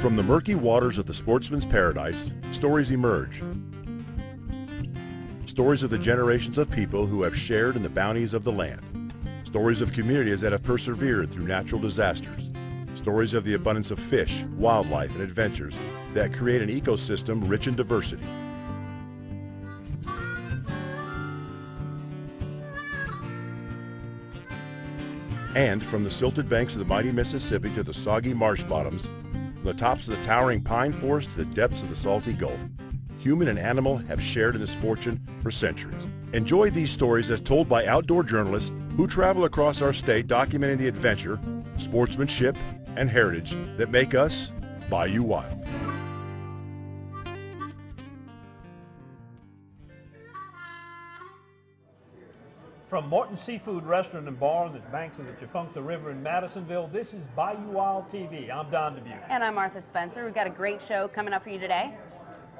From the murky waters of the sportsman's paradise, stories emerge. Stories of the generations of people who have shared in the bounties of the land. Stories of communities that have persevered through natural disasters. Stories of the abundance of fish, wildlife, and adventures that create an ecosystem rich in diversity. And from the silted banks of the mighty Mississippi to the soggy marsh bottoms, from the tops of the towering pine forest to the depths of the salty Gulf, human and animal have shared in this fortune for centuries. Enjoy these stories as told by outdoor journalists who travel across our state documenting the adventure, sportsmanship, and heritage that make us Bayou Wild. From Morton's Seafood Restaurant and Bar on the banks of the Tchefuncte River in Madisonville, this is Bayou Wild TV. I'm Don Dubuque. And I'm Martha Spencer. We've got a great show coming up for you today.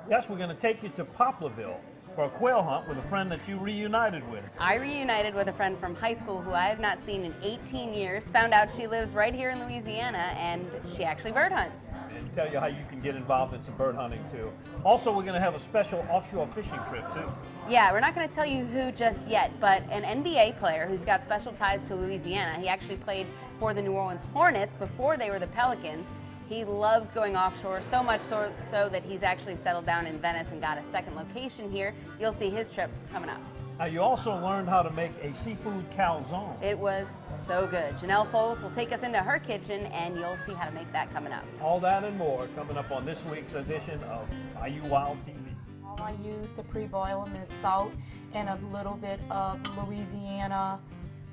Yes, we're going to take you to Poplarville for a quail hunt with a friend that you reunited with. I reunited with a friend from high school who I have not seen in 18 years. Found out she lives right here in Louisiana, and she actually bird hunts. And tell you how you can get involved in some bird hunting too. Also, we're going to have a special offshore fishing trip too. Yeah, we're not going to tell you who just yet, but an NBA player who's got special ties to Louisiana. He actually played for the New Orleans Hornets before they were the Pelicans. He loves going offshore, so much so that he's actually settled down in Venice and got a second location here. You'll see his trip coming up. Now, you also learned how to make a seafood calzone. It was so good. Janelle Foles will take us into her kitchen, and you'll see how to make that coming up. All that and more coming up on this week's edition of Bayou Wild TV. All I use to pre-boil them is salt and a little bit of Louisiana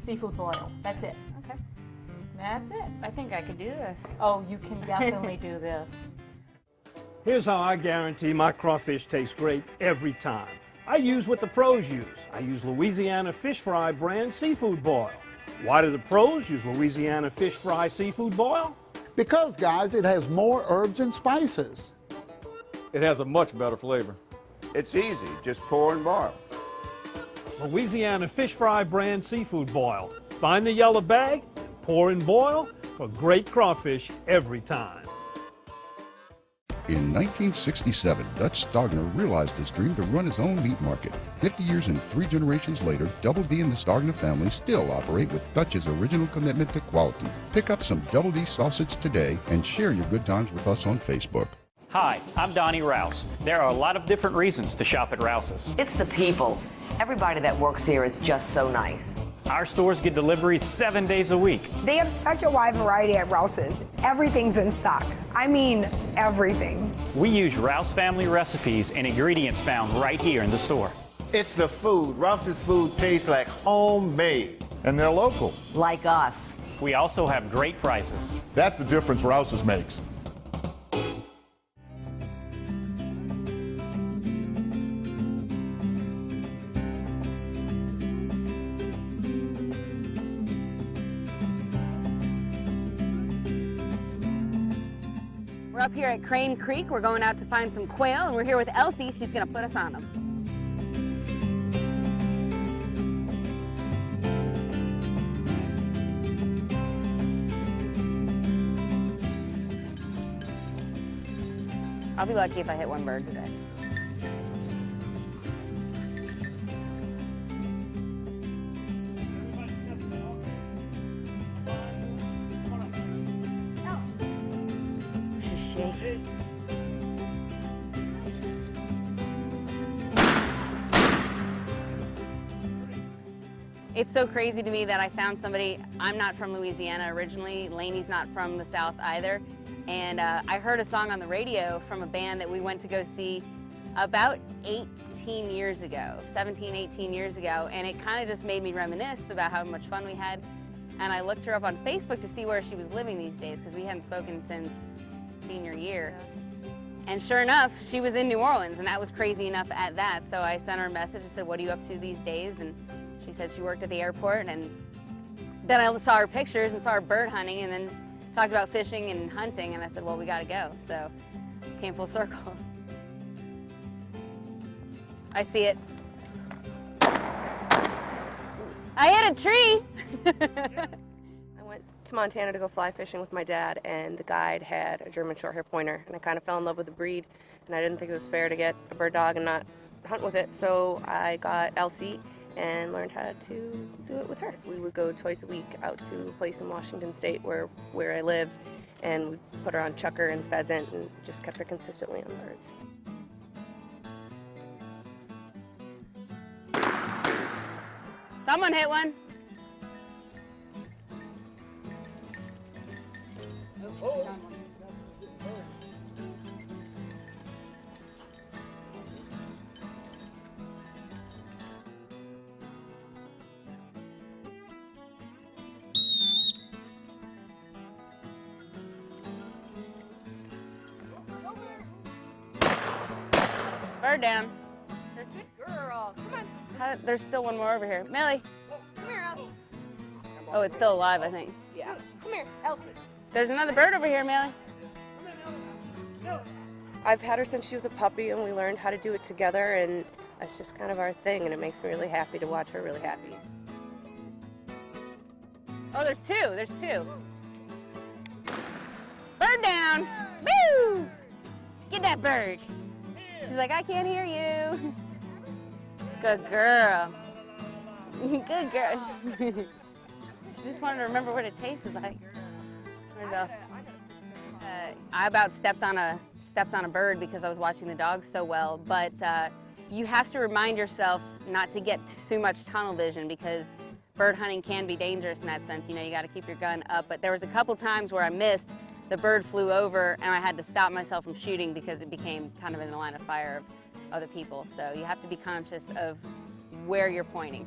seafood boil. That's it. Okay. That's it. I think I could do this. Oh, you can definitely do this. Here's how I guarantee my crawfish tastes great every time. I use what the pros use. I use Louisiana Fish Fry brand seafood boil. Why do the pros use Louisiana Fish Fry seafood boil? Because, guys, it has more herbs and spices. It has a much better flavor. It's easy, just pour and boil. Louisiana Fish Fry brand seafood boil. Find the yellow bag, pour and boil for great crawfish every time. In 1967, Dutch Stogner realized his dream to run his own meat market. 50 years and 3 generations later, Double D and the Stogner family still operate with Dutch's original commitment to quality. Pick up some Double D sausage today and share your good times with us on Facebook. Hi, I'm Donnie Rouse. There are a lot of different reasons to shop at Rouse's. It's the people. Everybody that works here is just so nice. Our stores get deliveries 7 days a week. They have such a wide variety at Rouse's. Everything's in stock. I mean, everything. We use Rouse family recipes and ingredients found right here in the store. It's the food. Rouse's food tastes like homemade. And they're local. Like us. We also have great prices. That's the difference Rouse's makes. We're up here at Crane Creek. We're going out to find some quail, and we're here with Elsie. She's going to put us on them. I'll be lucky if I hit one bird today. It's so crazy to me that I found somebody. I'm not from Louisiana originally. Lainey's not from the South either. And I heard a song on the radio from a band that we went to go see about 18 years ago, 17, 18 years ago. And it kind of just made me reminisce about how much fun we had. And I looked her up on Facebook to see where she was living these days because we hadn't spoken since senior year. And sure enough, she was in New Orleans, and that was crazy enough at that. So I sent her a message. I said, "What are you up to these days?" And she said she worked at the airport. And then I saw her pictures and saw her bird hunting, and then talked about fishing and hunting. And I said, "Well, we got to go." So came full circle. I see it. I hit a tree. I went to Montana to go fly fishing with my dad, and the guide had a German Shorthair Pointer, and I kind of fell in love with the breed, and I didn't think it was fair to get a bird dog and not hunt with it, so I got Elsie and learned how to do it with her. We would go twice a week out to a place in Washington State where I lived, and we put her on chucker and pheasant and just kept her consistently on birds. Someone hit one. Bird down. Good girl. Come on. There's still one more over here. Millie. Come here, Elsie. Oh, it's still alive, I think. Yeah. Come here, Elsie. There's another bird over here, Millie. I've had her since she was a puppy, and we learned how to do it together, and that's just kind of our thing, and it makes me really happy to watch her really happy. Oh, there's two. There's two. Bird down. Woo! Get that bird. She's like, I can't hear you. Good girl. Good girl. She just wanted to remember what it tasted like. Where's Elsie? I about stepped on a bird because I was watching the dogs so well, but you have to remind yourself not to get too much tunnel vision because bird hunting can be dangerous in that sense. You know, you got to keep your gun up. But there was a couple times where I missed, the bird flew over, and I had to stop myself from shooting because it became kind of in the line of fire of other people. So you have to be conscious of where you're pointing.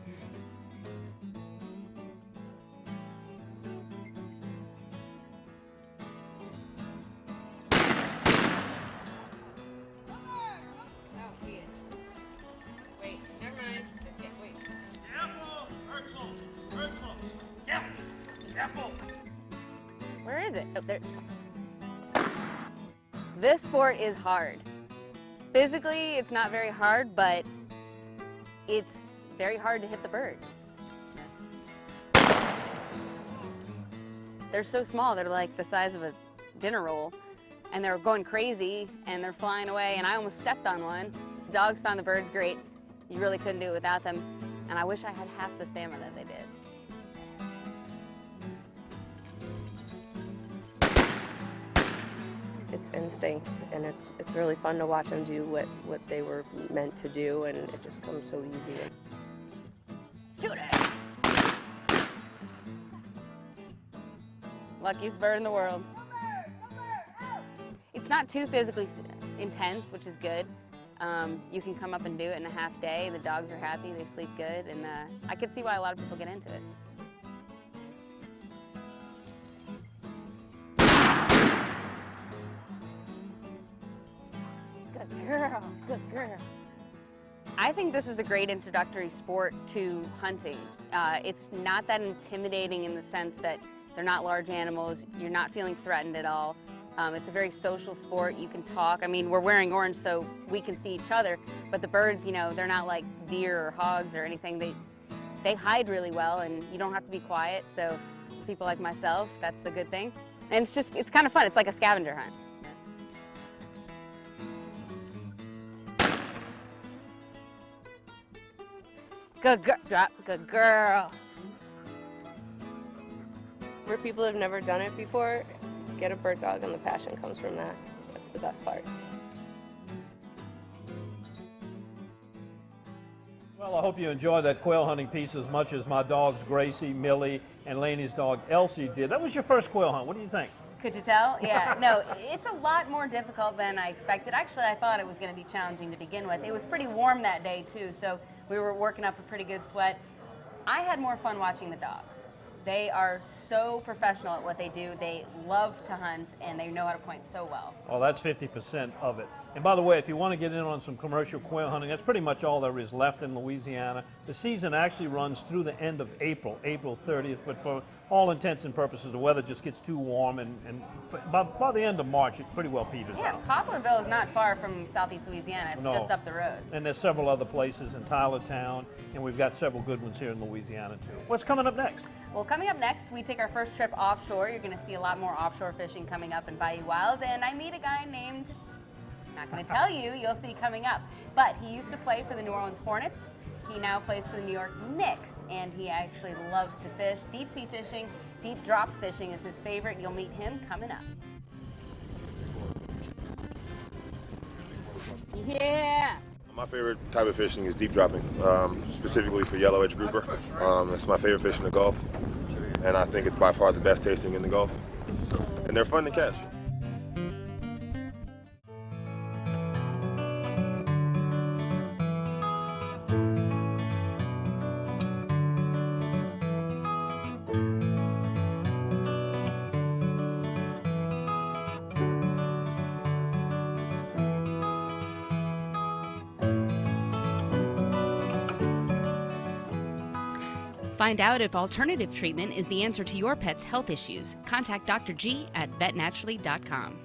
Where is it? Oh, there. This sport is hard. Physically, it's not very hard, but it's very hard to hit the bird. They're so small, they're like the size of a dinner roll, and they're going crazy, and they're flying away, and I almost stepped on one. The dogs found the birds great. You really couldn't do it without them, and I wish I had half the stamina that they did. It's instinct, and it's really fun to watch them do what they were meant to do, and it just comes so easy. Shoot it! Luckiest bird in the world. It's not too physically intense, which is good. You can come up and do it in a half day. The dogs are happy, they sleep good, and I could see why a lot of people get into it. Good girl, good girl. I think this is a great introductory sport to hunting. It's not that intimidating in the sense that they're not large animals, you're not feeling threatened at all. It's a very social sport, you can talk. I mean, we're wearing orange so we can see each other, but the birds, you know, they're not like deer or hogs or anything. They hide really well, and you don't have to be quiet, so people like myself, that's a good thing. And it's kind of fun, it's like a scavenger hunt. Good girl, drop, good girl. For people who've never done it before, get a bird dog, and the passion comes from that. That's the best part. Well, I hope you enjoyed that quail hunting piece as much as my dogs Gracie, Millie, and Laney's dog Elsie did. That was your first quail hunt. What do you think? Could you tell? Yeah, no, it's a lot more difficult than I expected. Actually, I thought it was going to be challenging to begin with. It was pretty warm that day, too, so we were working up a pretty good sweat. I had more fun watching the dogs. They are so professional at what they do. They love to hunt, and they know how to point so well. Well, that's 50% of it. And by the way, if you want to get in on some commercial quail hunting, that's pretty much all there is left in Louisiana. The season actually runs through the end of April 30th, but for all intents and purposes, the weather just gets too warm, and by the end of March, it pretty well peters out. Yeah, Poplarville is not far from southeast Louisiana. It's just up the road. And there's several other places in Tylertown, and we've got several good ones here in Louisiana, too. What's coming up next? Well, coming up next, we take our first trip offshore. You're going to see a lot more offshore fishing coming up in Bayou Wilds, and I meet a guy named, not going to tell you, you'll see coming up. But he used to play for the New Orleans Hornets. He now plays for the New York Knicks, and he actually loves to fish. Deep sea fishing, deep drop fishing is his favorite. You'll meet him coming up. Yeah! My favorite type of fishing is deep dropping, specifically for yellow edge grouper. It's my favorite fish in the Gulf, and I think it's by far the best tasting in the Gulf. And they're fun to catch. Find out if alternative treatment is the answer to your pet's health issues. Contact Dr. G at vetnaturally.com.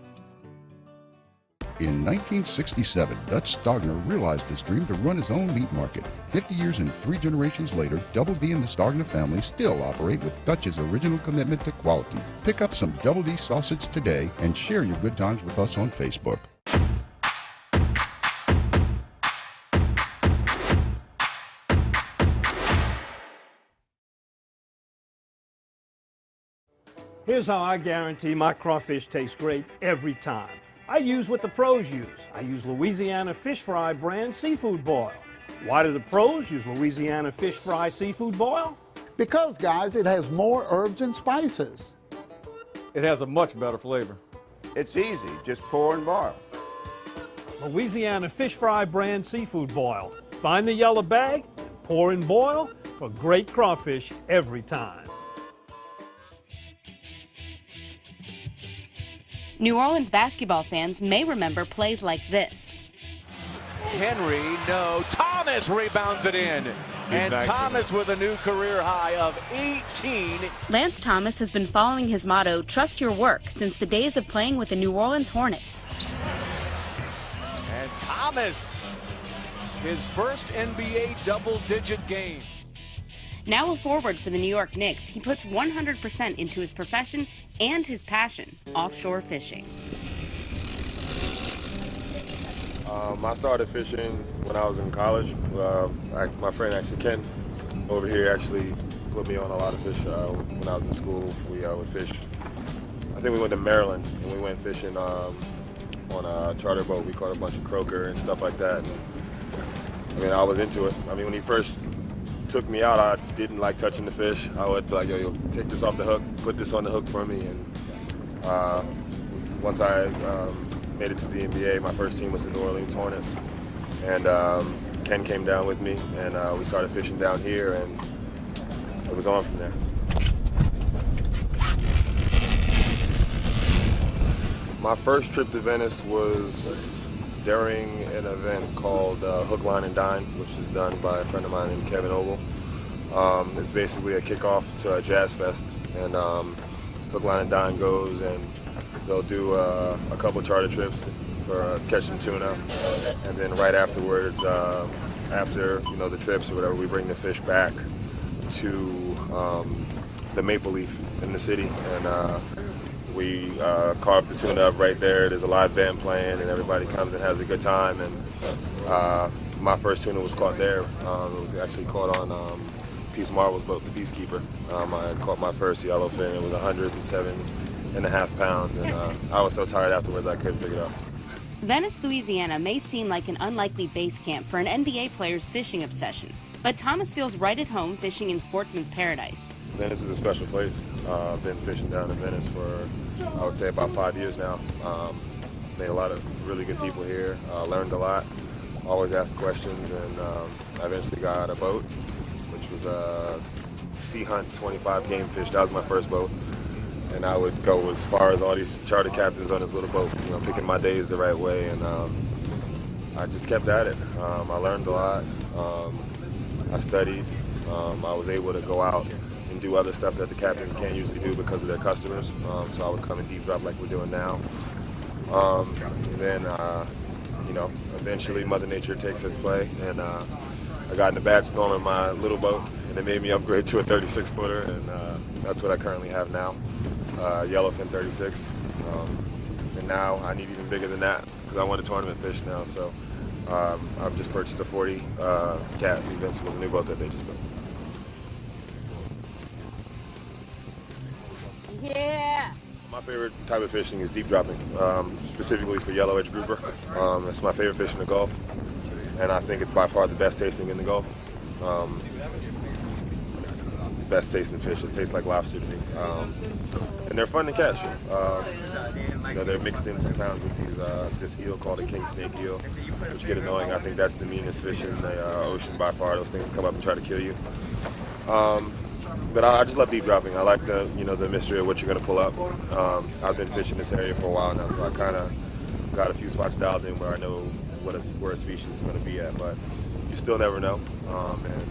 In 1967, Dutch Stogner realized his dream to run his own meat market. 50 years and 3 generations later, Double D and the Stogner family still operate with Dutch's original commitment to quality. Pick up some Double D sausage today and share your good times with us on Facebook. Here's how I guarantee my crawfish taste great every time. I use what the pros use. I use Louisiana Fish Fry brand seafood boil. Why do the pros use Louisiana Fish Fry seafood boil? Because, guys, it has more herbs and spices. It has a much better flavor. It's easy, just pour and boil. Louisiana Fish Fry brand seafood boil. Find the yellow bag, pour and boil for great crawfish every time. New Orleans basketball fans may remember plays like this. Henry, no. Thomas rebounds it in. And Thomas with a new career high of 18. Lance Thomas has been following his motto, trust your work, since the days of playing with the New Orleans Hornets. And Thomas, his first NBA double-digit game. Now a forward for the New York Knicks, he puts 100% into his profession and his passion, offshore fishing. I started fishing when I was in college. My friend actually, Ken, over here actually put me on a lot of fish when I was in school. We would fish. I think we went to Maryland and we went fishing on a charter boat. We caught a bunch of croaker and stuff like that. And, I was into it. When he first took me out, I didn't like touching the fish. I would be like, yo, take this off the hook, put this on the hook for me. And once I made it to the NBA, my first team was the New Orleans Hornets. And Ken came down with me, and we started fishing down here, and it was on from there. My first trip to Venice was during an event called Hook, Line, and Dine, which is done by a friend of mine named Kevin Ogle. It's basically a kickoff to a jazz fest, and Hook, Line, and Dine goes, and they'll do a couple charter trips for catching tuna, and then right afterwards, after the trips or whatever, we bring the fish back to the Maple Leaf in the city, and we carve the tuna up right there. There's a live band playing, and everybody comes and has a good time. And my first tuna was caught there. It was actually caught on Peace Marvel's boat, the Beastkeeper. I caught my first yellowfin. It was 107.5 pounds, and I was so tired afterwards I couldn't pick it up. Venice, Louisiana may seem like an unlikely base camp for an NBA player's fishing obsession, but Thomas feels right at home fishing in sportsman's paradise. Venice is a special place. I've been fishing down in Venice for, I would say, about 5 years now. Made a lot of really good people here, learned a lot, always asked questions, and I eventually got a boat, which was a Sea Hunt 25 game fish. That was my first boat. And I would go as far as all these charter captains on this little boat, picking my days the right way, and I just kept at it. I learned a lot. I studied. I was able to go out and do other stuff that the captains can't usually do because of their customers. So I would come and deep drop like we're doing now. And then, eventually Mother Nature takes its play, and I got in a bad storm in my little boat, and it made me upgrade to a 36-footer, and That's what I currently have now, yellowfin 36. And now I need even bigger than that because I want to tournament fish now. So I've just purchased a 40 cat Invincible, the new boat that they just built. Yeah. My favorite type of fishing is deep dropping, specifically for yellow edge grouper. It's my favorite fish in the Gulf, and I think it's by far the best tasting in the Gulf. It's the best tasting fish. It tastes like lobster to me, and they're fun to catch. You know, they're mixed in sometimes with these this eel called a king snake eel, which get annoying. I think that's the meanest fish in the ocean by far. Those things come up and try to kill you. But I just love deep dropping. I like the mystery of what you're going to pull up. I've been fishing this area for a while now, so I kind of got a few spots dialed in where I know where a species is going to be at. But you still never know. And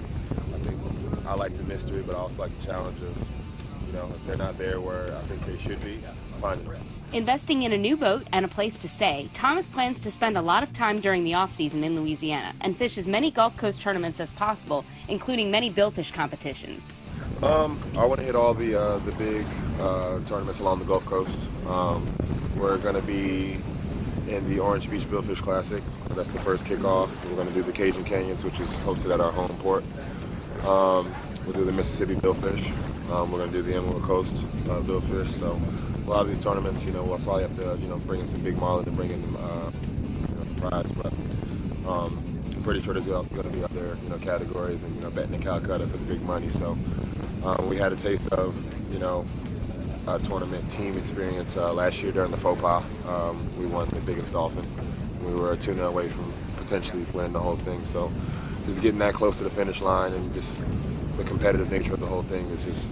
I think I like the mystery, but I also like the challenge of, if they're not there where I think they should be, finding them. Investing in a new boat and a place to stay, Thomas plans to spend a lot of time during the off-season in Louisiana and fish as many Gulf Coast tournaments as possible, including many billfish competitions. I want to hit all the big tournaments along the Gulf Coast. We're going to be in the Orange Beach Billfish Classic. That's the first kickoff. We're going to do the Cajun Canyons, which is hosted at our home port. We'll do the Mississippi Billfish. We're going to do the Inland Coast Billfish. So a lot of these tournaments, we'll probably have to, bring in some big marlin to bring in the prize. But I'm pretty sure there's going to be other, categories and, betting in Calcutta for the big money. So we had a taste of, a tournament team experience last year during the faux pas. We won the biggest dolphin. We were a tuna away from potentially winning the whole thing. So just getting that close to the finish line and just the competitive nature of the whole thing is just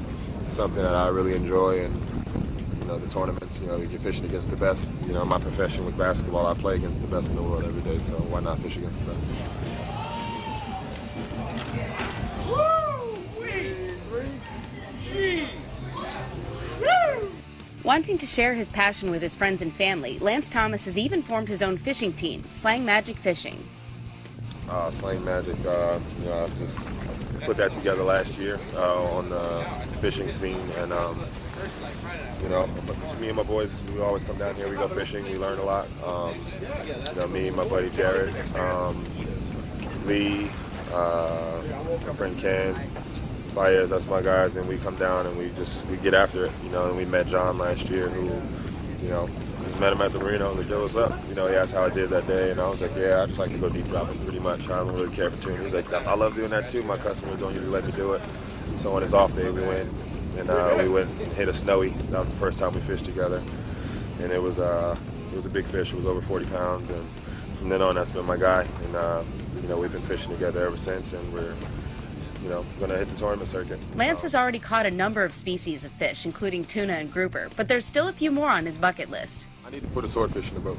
something that I really enjoy. And the tournaments, you're fishing against the best. My profession with basketball, I play against the best in the world every day, so why not fish against the best? Wanting to share his passion with his friends and family, Lance Thomas has even formed his own fishing team, Slangmagic Fishing. Slangmagic, I just put that together last year on the fishing scene, and just me and my boys, we always come down here, we go fishing, we learn a lot. Me and my buddy Jared, Lee, my friend Ken, Bayou, that's my guys, and we come down and we get after it, and we met John last year who, just met him at the marina. I was like, yo, what's up? He asked how I did that day, and I was like, yeah, I just like to go deep dropping pretty much. I don't really care for tuna. He's like, I love doing that too. My customers don't usually let me do it. So on his off day, we went and hit a snowy. That was the first time we fished together, and it was a big fish. It was over 40 pounds, and from then on, that's been my guy. And we've been fishing together ever since, and we're going to hit the tournament circuit. Lance has already caught a number of species of fish, including tuna and grouper, but there's still a few more on his bucket list. I need to put a swordfish in the boat.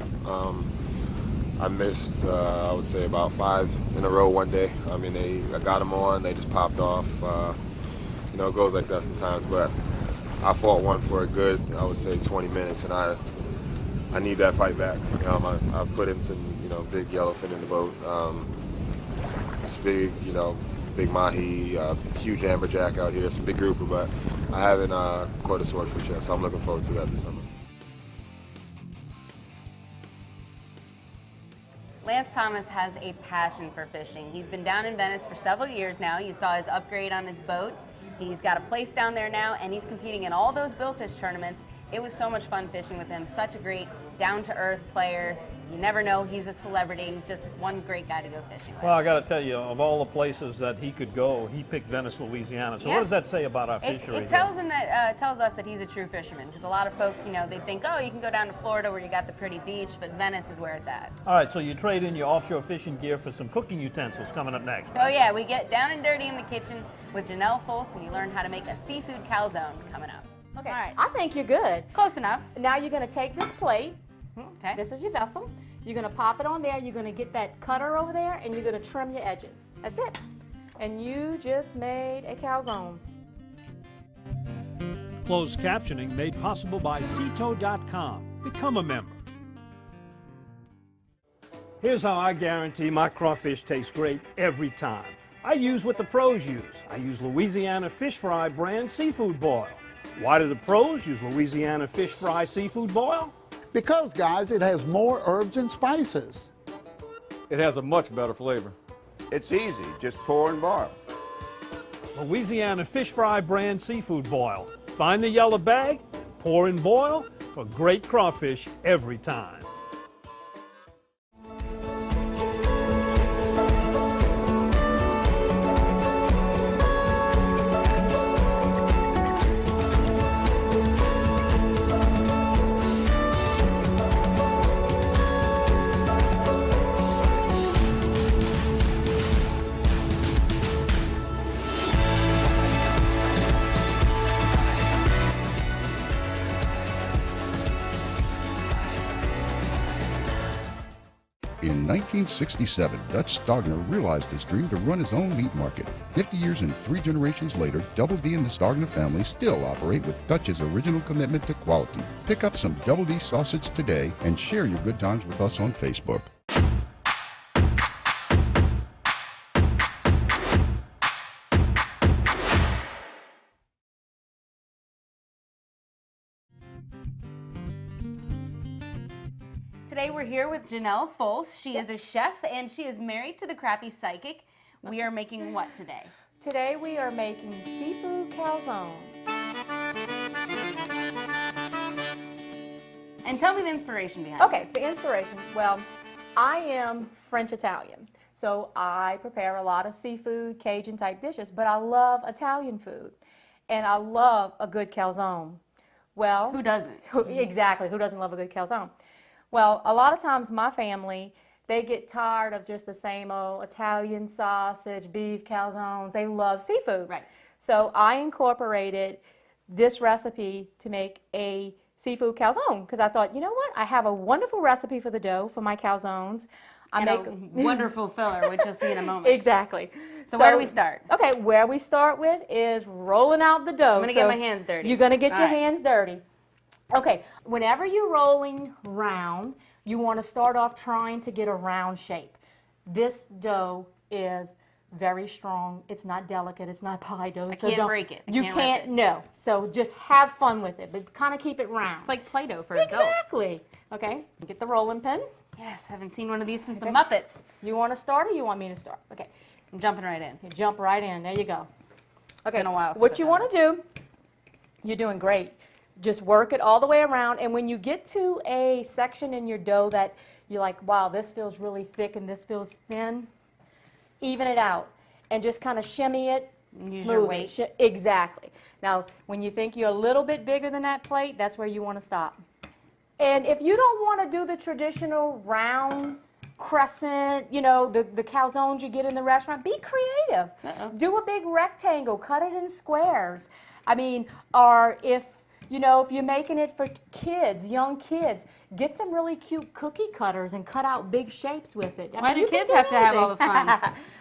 I missed, I would say, about 5 in a row one day. I got them on, they just popped off. It goes like that sometimes, but I fought one for a good, I would say, 20 minutes, and I need that fight back. I've put in some, big yellowfin in the boat. It's big, big mahi, huge amberjack out here, some big grouper, but I haven't caught a swordfish yet, so I'm looking forward to that this summer. Lance Thomas has a passion for fishing. He's been down in Venice for several years now. You saw his upgrade on his boat. He's got a place down there now, and he's competing in all those billfish tournaments. It was so much fun fishing with him. Such a great, down-to-earth player. You never know, he's a celebrity. He's just one great guy to go fishing with. Well, I got to tell you, of all the places that he could go, he picked Venice, Louisiana. So what does that say about our fishery? It tells him that tells us that he's a true fisherman, because a lot of folks, they think, oh, you can go down to Florida where you got the pretty beach, but Venice is where it's at. All right, so you trade in your offshore fishing gear for some cooking utensils coming up next. Right? Oh yeah, we get down and dirty in the kitchen with Janelle Folse, and you learn how to make a seafood calzone coming up. Okay, all right. I think you're good. Close enough. Now you're going to take this plate. Okay. This is your vessel. You're going to pop it on there. You're going to get that cutter over there, and you're going to trim your edges. That's it. And you just made a calzone. Closed captioning made possible by Ceto.com. Become a member. Here's how I guarantee my crawfish taste great every time. I use what the pros use. I use Louisiana Fish Fry brand seafood boil. Why do the pros use Louisiana fish fry seafood boil? Because, guys, it has more herbs and spices. It has a much better flavor. It's easy, just pour and boil. Louisiana Fish Fry brand seafood boil. Find the yellow bag, pour and boil for great crawfish every time. In 1967, Dutch Stogner realized his dream to run his own meat market. 50 years and 3 generations later, Double D and the Stogner family still operate with Dutch's original commitment to quality. Pick up some Double D sausage today and share your good times with us on Facebook. Today we're here with Janelle Foles. She is a chef and she is married to the Crappy Psychic. We are making what today? Today we are making seafood calzones. And tell me the inspiration behind Okay, the inspiration. Well, I am French-Italian, so I prepare a lot of seafood, Cajun type dishes, but I love Italian food, and I love a good calzone. Well, Who doesn't? Exactly, who doesn't love a good calzone? Well, a lot of times my family, they get tired of just the same old Italian sausage, beef calzones. They love seafood. Right. So I incorporated this recipe to make a seafood calzone because I thought, you know what? I have a wonderful recipe for the dough for my calzones. And a wonderful filler, which you'll see in a moment. Exactly. So where do we start? Okay, where we start with is rolling out the dough. I'm going to get my hands dirty. You're going to get All your right. hands dirty. Okay, whenever you're rolling round, you want to start off trying to get a round shape. This dough is very strong. It's not delicate. It's not pie dough. I can't break it. You can't, no. So just have fun with it, but kind of keep it round. It's like Play-Doh for adults. Exactly. Okay, get the rolling pin. Yes, haven't seen one of these since the Muppets. You want to start or you want me to start? Okay. I'm jumping right in. You jump right in. There you go. Okay, been a while since what I've you done want to do, you're doing great. Just work it all the way around, and when you get to a section in your dough that you're like, wow, this feels really thick and this feels thin, even it out and just kind of shimmy it, Use your smooth weight. it. Exactly. Now, when you think you're a little bit bigger than that plate, that's where you want to stop. And if you don't want to do the traditional round crescent, you know, the calzones you get in the restaurant, be creative. Do a big rectangle, cut it in squares. I mean, or if you're making it for kids, young kids, get some really cute cookie cutters and cut out big shapes with it. Why do kids have to have all the fun?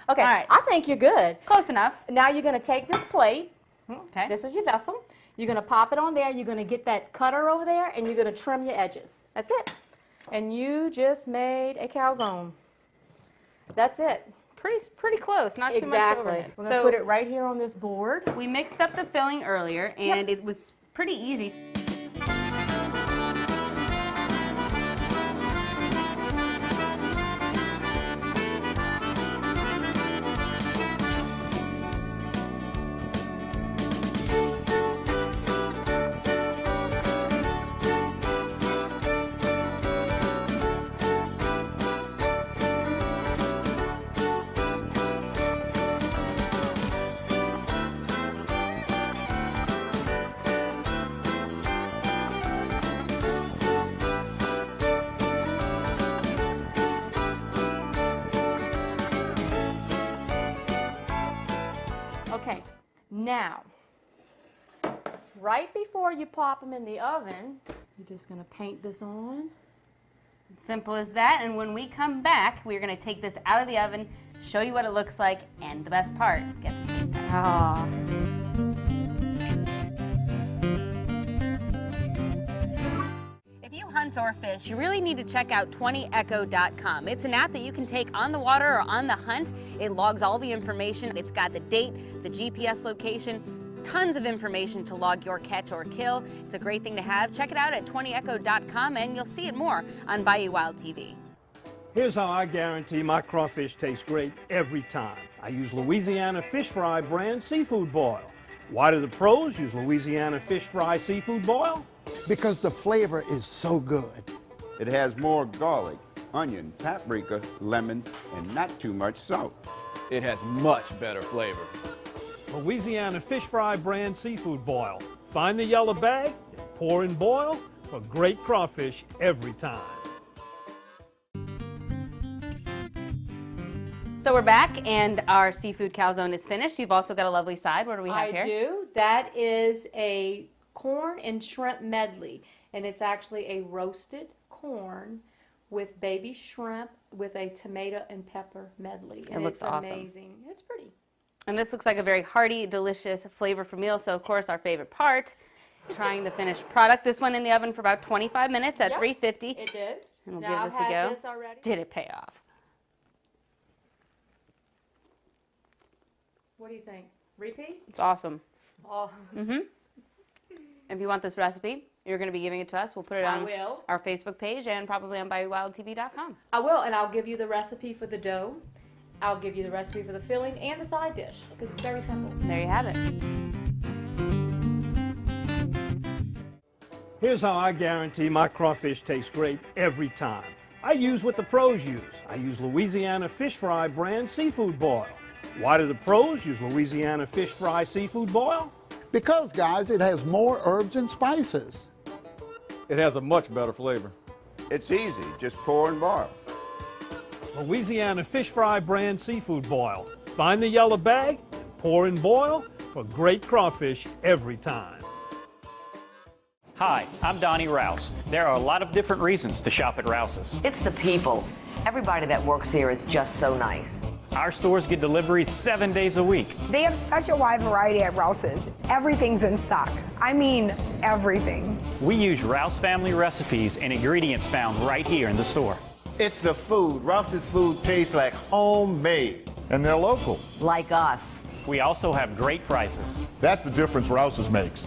Okay, All right. I think you're good. Close enough. Now you're going to take this plate. Okay. This is your vessel. You're going to pop it on there. You're going to get that cutter over there, and you're going to trim your edges. That's it. And you just made a calzone. That's it. Pretty close, not too much Exactly. overhead. We're going to put it right here on this board. We mixed up the filling earlier, and it was pretty easy. Okay, now, right before you plop them in the oven, you're just going to paint this on. Simple as that, and when we come back, we're going to take this out of the oven, show you what it looks like, and the best part, get to taste it. Ah. If you hunt or fish, you really need to check out 20echo.com. It's an app that you can take on the water or on the hunt. It logs all the information. It's got the date, the GPS location, tons of information to log your catch or kill. It's a great thing to have. Check it out at 20echo.com and you'll see it more on Bayou Wild TV. Here's how I guarantee my crawfish taste great every time. I use Louisiana Fish Fry brand seafood boil. Why do the pros use Louisiana Fish Fry seafood boil? Because the flavor is so good. It has more garlic, onion, paprika, lemon, and not too much salt. It has much better flavor. Louisiana Fish Fry brand seafood boil. Find the yellow bag, pour and boil for great crawfish every time. So we're back and our seafood calzone is finished. You've also got a lovely side. What do we have here? I do. That is a corn and shrimp medley, and it's actually a roasted corn with baby shrimp with a tomato and pepper medley. It looks awesome. It's amazing. It's pretty. And this looks like a very hearty, delicious, flavorful meal. So, of course, our favorite part, trying the finished product. This one in the oven for about 25 minutes at 350. It did. And we'll Now give this I've a had go. this already. Did it pay off? What do you think? Repeat? It's awesome. Oh. If you want this recipe, you're going to be giving it to us. We'll put it I on will. our Facebook page and probably on BayouWildTV.com. I will, and I'll give you the recipe for the dough. I'll give you the recipe for the filling and the side dish. It's very simple. There you have it. Here's how I guarantee my crawfish taste great every time. I use what the pros use. I use Louisiana Fish Fry brand seafood boil. Why do the pros use Louisiana Fish Fry seafood boil? Because, guys, it has more herbs and spices. It has a much better flavor. It's easy, just pour and boil. Louisiana Fish Fry brand seafood boil. Find the yellow bag, pour and boil for great crawfish every time. Hi, I'm Donnie Rouse. There are a lot of different reasons to shop at Rouse's. It's the people. Everybody that works here is just so nice. Our stores get deliveries 7 days a week. They have such a wide variety at Rouse's. Everything's in stock. I mean, everything. We use Rouse family recipes and ingredients found right here in the store. It's the food. Rouse's food tastes like homemade. And they're local. Like us. We also have great prices. That's the difference Rouse's makes.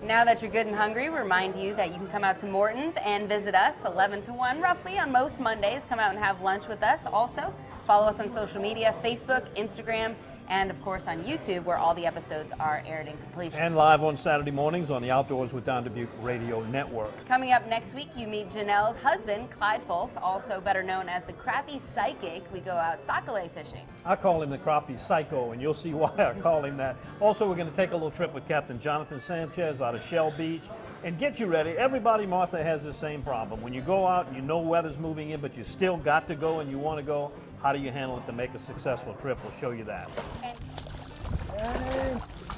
Now that you're good and hungry, we remind you that you can come out to Morton's and visit us 11 to 1 roughly on most Mondays. Come out and have lunch with us. Also, follow us on social media, Facebook, Instagram, and of course on YouTube, where all the episodes are aired in completion. And live on Saturday mornings on the Outdoors with Don Dubuque Radio Network. Coming up next week, you meet Janelle's husband, Clyde Folks, also better known as the Crappie Psychic. We go out sockeye fishing. I call him the Crappie Psycho, and you'll see why I call him that. Also, we're going to take a little trip with Captain Jonathan Sanchez out of Shell Beach. And get you ready. Everybody, Martha, has the same problem. When you go out and you know weather's moving in, but you still got to go and you want to go, how do you handle it to make a successful trip? We'll show you that.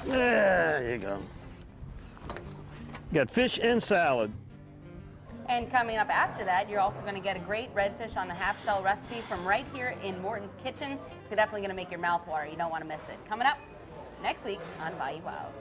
There you go. You got fish and salad. And coming up after that, you're also going to get a great redfish on the half shell recipe from right here in Morton's kitchen. It's definitely going to make your mouth water. You don't want to miss it. Coming up next week on Bayou Wild.